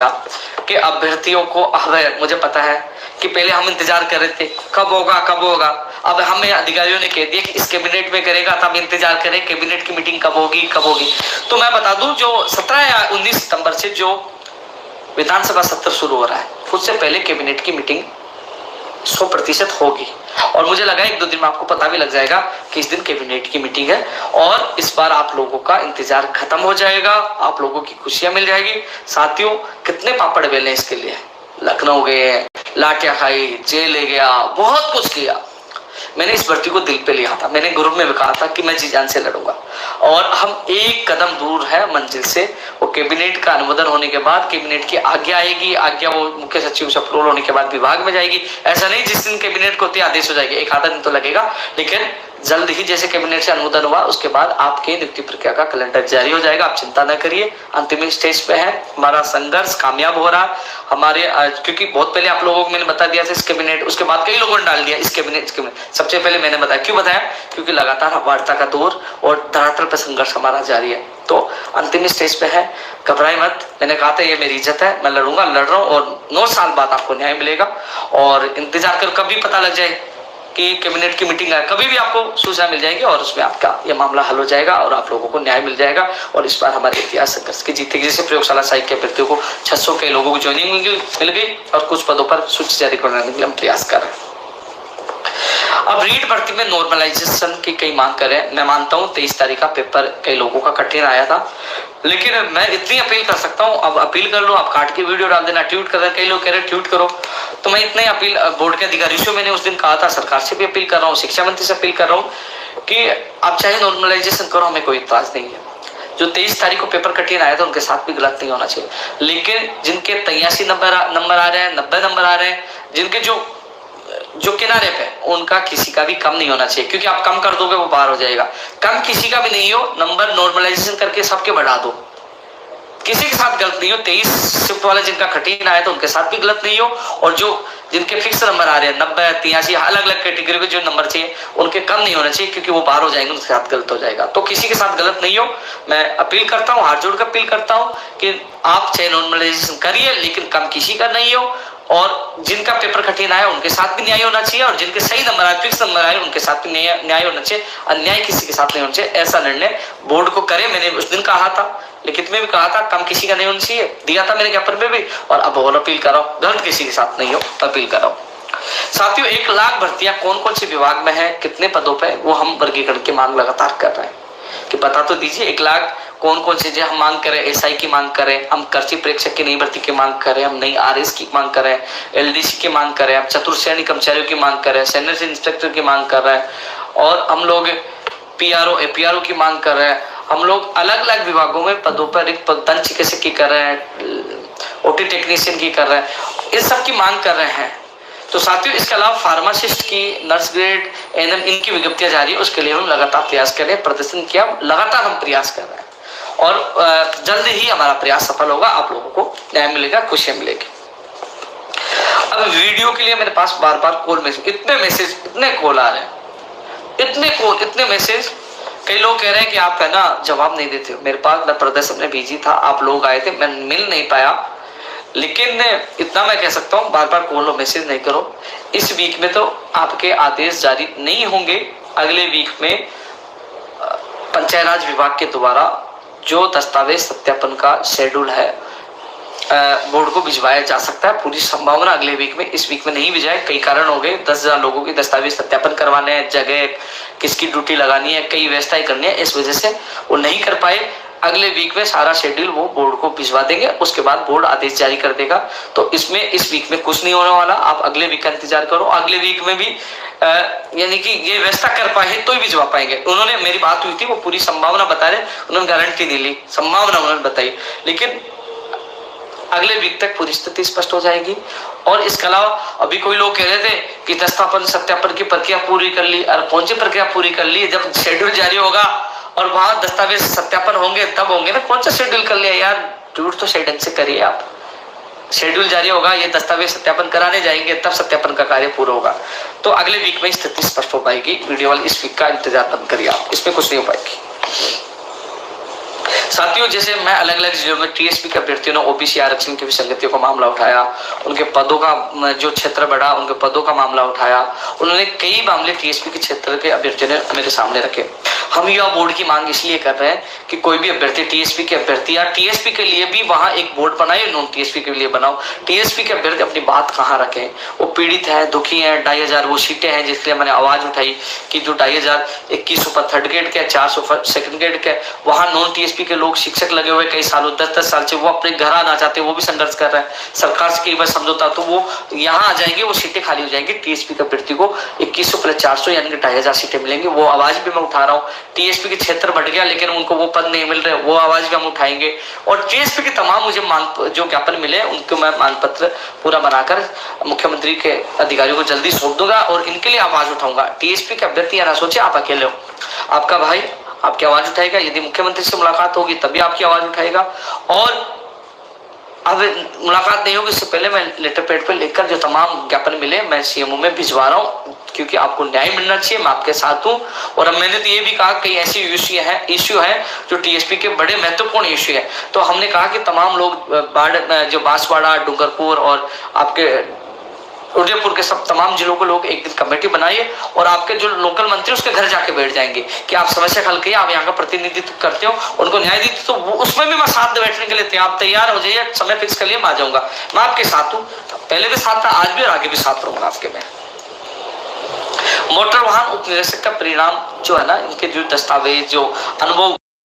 कि अभ्यर्थियों को अब मुझे पता है कि पहले हम इंतजार कर रहे थे कब होगा कब होगा, अब हमें अधिकारियों ने कह दिया कि इस कैबिनेट में करेगा, तब इंतजार करें कैबिनेट की मीटिंग कब होगी कब होगी। तो मैं बता दूं जो 17 या 19 सितंबर से जो विधानसभा सत्र शुरू हो रहा है उससे पहले कैबिनेट की मीटिंग 100% होगी। और मुझे लगा 1-2 दिन में आपको पता भी लग जाएगा कि इस दिन कैबिनेट की मीटिंग है और इस बार आप लोगों का इंतजार खत्म हो जाएगा, आप लोगों की खुशियां मिल जाएगी। साथियों कितने पापड़ बेले इसके लिए, लखनऊ गए, लाठियां खाई, जेल ले गया, बहुत कुछ किया। मैंने इस भर्ती को दिल पे लिया था, मैंने ग्रुप में भी कहा था कि मैं जी जान से लड़ूंगा और हम एक कदम दूर है मंजिल से। वो कैबिनेट का अनुमोदन होने के बाद कैबिनेट की आज्ञा आएगी, आज्ञा वो मुख्य सचिव से अप्रूवल होने के बाद विभाग में जाएगी। ऐसा नहीं जिस दिन कैबिनेट को होती आदेश हो जाएगी, 1 आधा दिन तो लगेगा, लेकिन जल्द ही जैसे कैबिनेट से अनुमोदन हुआ उसके बाद आपके नियुक्ति प्रक्रिया का कैलेंडर जारी हो जाएगा। आप चिंता न करिए, अंतिम स्टेज पे है, हमारा संघर्ष कामयाब हो रहा हमारे, क्योंकि बहुत पहले आप लोगों को मैंने बता दिया था इस कैबिनेट, उसके बाद कई लोगों ने डाल दिया इस कैबिनेट। सबसे पहले मैंने बताया, क्यों बताया, क्योंकि लगातार वार्ता का दौर और धरातल पर संघर्ष हमारा जारी है। तो अंतिम स्टेज पे है, घबराए मत, मैंने कहा था ये मेरी इज्जत है, मैं लड़ूंगा, लड़ रहा हूँ और 9 साल बाद आपको न्याय मिलेगा। और इंतजार कर, कभी पता लग जाए कि कैबिनेट की मीटिंग है, कभी भी आपको सूचना मिल जाएगी और उसमें आपका ये मामला हल हो जाएगा और आप लोगों को न्याय मिल जाएगा। और इस बार हमारे इतिहास संघर्ष की जीतेगी। जैसे प्रयोगशाला साहिब के अभ्यर्थियों को 600 के लोगों को ज्वाइनिंग मिल गई और कुछ पदों पर सूची जारी करने के लिए हम प्रयास कर रहे हैं। अब रीट भर्ती में नॉर्मलाइजेशन की कई मांग करें, मैं मानता हूँ 23 तारीख का पेपर कई लोगों का कठिन आया था, लेकिन मैं इतनी अपील कर सकता हूँ, अब अपील कर लो, आप काट के वीडियो डाल देना, ट्वीट कर देना, कई लोग कह रहे ट्वीट करो, तो मैं इतनी अपील बोर्ड के अधिकारियों से मैंने उस दिन कहा था, सरकार से भी अपील कर रहा हूँ, शिक्षा मंत्री से अपील कर रहा हूँ कि आप चाहे नॉर्मलाइजेशन करो, हमें कोई इतराज नहीं है। जो 23 तारीख को पेपर कठिन आया था उनके साथ भी गलत नहीं होना चाहिए, लेकिन जिनके 83 नंबर आ रहे हैं, 90 नंबर आ रहे हैं, जिनके जो किनारे पे, उनका किसी का भी कम नहीं होना चाहिए, क्योंकि आप कम कर दोगे वो बाहर हो जाएगा। कम किसी का भी नहीं हो, नंबर नॉर्मलाइजेशन करके सबके बढ़ा दो, किसी के साथ गलत नहीं हो। 23 शिफ्ट वाले जिनका कठिन आया तो उनके साथ भी गलत नहीं हो, और जो जिनके फिक्स नंबर आ रहे हैं 90, 83, अलग अलग कैटेगरी के जो नंबर चाहिए उनके कम नहीं होना चाहिए, क्योंकि वो बाहर हो जाएंगे, उनके साथ गलत हो जाएगा। तो किसी के साथ गलत नहीं हो, मैं अपील करता हूँ, हाथ जोड़कर अपील करता हूँ कि आप चाहे नॉर्मलाइजेशन करिए, लेकिन कम किसी का नहीं हो, और जिनका पेपर कठिन आया उनके साथ भी न्याय होना चाहिए, और जिनके सही नंबर आए, फिक्स नंबर आए, उनके साथ भी न्याय होना चाहिए। अन्याय किसी के साथ नहीं होना चाहिए, ऐसा निर्णय बोर्ड को करे। मैंने उस दिन कहा था, लिखित में भी कहा था, कम किसी का नहीं होना चाहिए, दिया था मैंने ज्ञापन में भी, और अब और अपील कर रहा हूं, गलत किसी के साथ नहीं हो, अपील कर रहा हूं। साथियों 1 लाख भर्तियां कौन कौन से विभाग में है, कितने पदों पे, वो हम वर्गीकरण की मांग लगातार कर रहे हैं कि बता तो दीजिए 1 लाख कौन कौन से हम मांग करें। एसआई की मांग करें, हम कर्ची प्रेक्षक की नई भर्ती की मांग करें, हम नई आरएस की मांग करें, एलडीसी की मांग करें, हम चतुर्श्रेणी कर्मचारियों की मांग करें, सीनियर इंस्पेक्टर की मांग कर रहे हैं, और हम लोग पीआरओ एपीआरओ की मांग कर रहे हैं। हम लोग अलग अलग विभागों में पदों पर रिक्त दंत चिकित्सक की कर रहे हैं, ओटी टेक्नीशियन की कर रहे हैं, इस सब की मांग कर रहे हैं। तो साथियों इसके अलावा फार्मासिस्ट की, नर्स ग्रेड, एनएम, इनकी विज्ञप्तियां जारी है, उसके लिए हम लगातार प्रयास कर रहे हैं, प्रदर्शन किया, लगातार हम प्रयास कर रहे हैं, और जल्द ही हमारा प्रयास सफल होगा, आप लोगों को न्याय मिलेगा, खुशियां मिलेगी। अब वीडियो के लिए मेरे पास बार बार कॉल मैसेज, इतने कॉल आ रहे हैं, इतने कॉल, इतने मैसेज, कई लोग कह रहे हैं कि आप है ना जवाब नहीं देते हो। मेरे पास, मैं प्रदर्शन में बिजी था, आप लोग आए थे, मैं मिल नहीं पाया, लेकिन इतना मैं कह सकता हूँ, बार बार कॉल और मैसेज नहीं करो। इस वीक में तो आपके आदेश जारी नहीं होंगे, अगले वीक में पंचायत राज विभाग के द्वारा जो दस्तावेज सत्यापन का शेड्यूल है बोर्ड को भिजवाया जा सकता है, पूरी संभावना अगले वीक में, इस वीक में नहीं भिजाए, कई कारण हो गए, 10,000 लोगों की दस्तावेज सत्यापन करवाने हैं, जगह किसकी ड्यूटी लगानी है, कई व्यवस्थाएं करनी है, इस वजह से वो नहीं कर पाए। अगले वीक में सारा शेड्यूल वो बोर्ड को भिजवा देंगे, उसके बाद बोर्ड आदेश जारी कर देगा। तो इसमें इस वीक में कुछ नहीं होने वाला, आप अगले वीक का इंतजार करो। अगले वीक में भी यानी कि ये व्यवस्था कर पाए तो ही भिजवा पाएंगे। उन्होंने, मेरी बात हुई थी, वो पूरी संभावना बता रहे, उन्होंने गारंटी नहीं ली, संभावना उन्होंने बताई, लेकिन अगले वीक तक पूरी स्थिति स्पष्ट हो जाएगी। और इसके अलावा अभी कोई लोग कह रहे थे कि दस्तावेज सत्यापन की प्रक्रिया पूरी कर ली, और कौन सी प्रक्रिया पूरी कर ली, जब शेड्यूल जारी होगा और वहां दस्तावेज सत्यापन होंगे तब होंगे ना, कौन सा शेड्यूल कर लिया यार, ट्वीट तो शेड्यूल से करिए आप, शेड्यूल जारी होगा, ये दस्तावेज सत्यापन कराने जाएंगे, तब सत्यापन का कार्य पूरा होगा। तो अगले वीक में स्थिति स्पष्ट हो पाएगी, वीडियो वाली इस वीक का इंतजार मत करिए आप, इसमें कुछ नहीं हो पाएगी। साथियों, जैसे मैं अलग अलग जिलों में टीएसपी के अभ्यर्थियों ने ओबीसी आरक्षण की विसंगतियों का मामला उठाया, उनके पदों का जो क्षेत्र बढ़ा उनके पदों का मामला उठाया, उन्होंने कई मामले टीएसपी के क्षेत्र के अभ्यर्थियों ने मेरे सामने रखे। हम युवा बोर्ड की मांग इसलिए कर रहे हैं कि कोई भी अभ्यर्थी टीएसपी के अभ्यर्थी या टीएसपी के लिए भी वहां एक बोर्ड बनाए, नॉन टीएसपी के लिए बनाओ। टीएसपी के अभ्यर्थी अपनी बात कहाँ रखें, वो पीड़ित है, दुखी है, 2500 वो सीटें हैं जिसलिए मैंने आवाज उठाई कि जो 2500 2100 पर थर्ड ग्रेड के, 400 पर सेकंड ग्रेड के, वहां नॉन टीएसपी के लोग शिक्षक लगे हुए कई सालों 10-10 साल से, वो अपने घर आना चाहते, वो भी संघर्ष कर रहे हैं। सरकार से कई बार समझौता तो वो यहाँ आ जाएंगे, वो सीटें खाली हो जाएंगी। टीएसपी के अभ्यर्थी को 2100 प्लस 400 यानी कि 2500 सीटें मिलेंगी। वो आवाज भी मैं उठा रहा हूँ। टीएसपी के क्षेत्र बढ़ गया लेकिन उनको वो पद नहीं मिल रहे, वो आवाज भी हम उठाएंगे। और टीएसपी के तमाम मुझे मांग जो ज्ञापन मिले उनको मैं मांग पत्र पूरा बनाकर मुख्यमंत्री के अधिकारियों को जल्दी सौंप दूंगा और इनके लिए आवाज उठाऊंगा। टीएसपी के अभ्यर्थी ना सोचे आप अकेले हो, आपका भाई आपकी आवाज उठाएगा। यदि मुख्यमंत्री से मुलाकात होगी तभी आपकी आवाज उठाएगा। और अब मुलाकात नहीं होगी, इससे पहले मैं लेटर पैड पे लिखकर जो तमाम ज्ञापन मिले मैं सीएमओ में भिजवा रहा हूँ, क्योंकि आपको न्याय मिलना चाहिए। मैं आपके साथ हूँ। और अब मैंने तो ये भी कहा कई ऐसी इश्यू है जो टीएसपी के बड़े महत्वपूर्ण इश्यू है। तो हमने कहा कि तमाम लोग जो बांसवाड़ा, डूंगरपुर और आपके उदयपुर के सब तमाम जिलों को लोग एक दिन कमेटी बनाइए और आपके जो लोकल मंत्री उसके घर जाके बैठ जाएंगे कि आप समस्या हल करिए, आप यहाँ का प्रतिनिधित्व करते हो, उनको न्याय दीजिए। तो उसमें भी मैं साथ बैठने के लिए आप तैयार हो जाइए, समय फिक्स कर लिए, मैं आ जाऊंगा। मैं आपके साथ हूँ, पहले भी साथ था, आज भी और आगे भी साथ रहूंगा आपके में। मोटर वाहन उप निरीक्षक का परिणाम जो है ना, इनके जो दस्तावेज जो अनुभव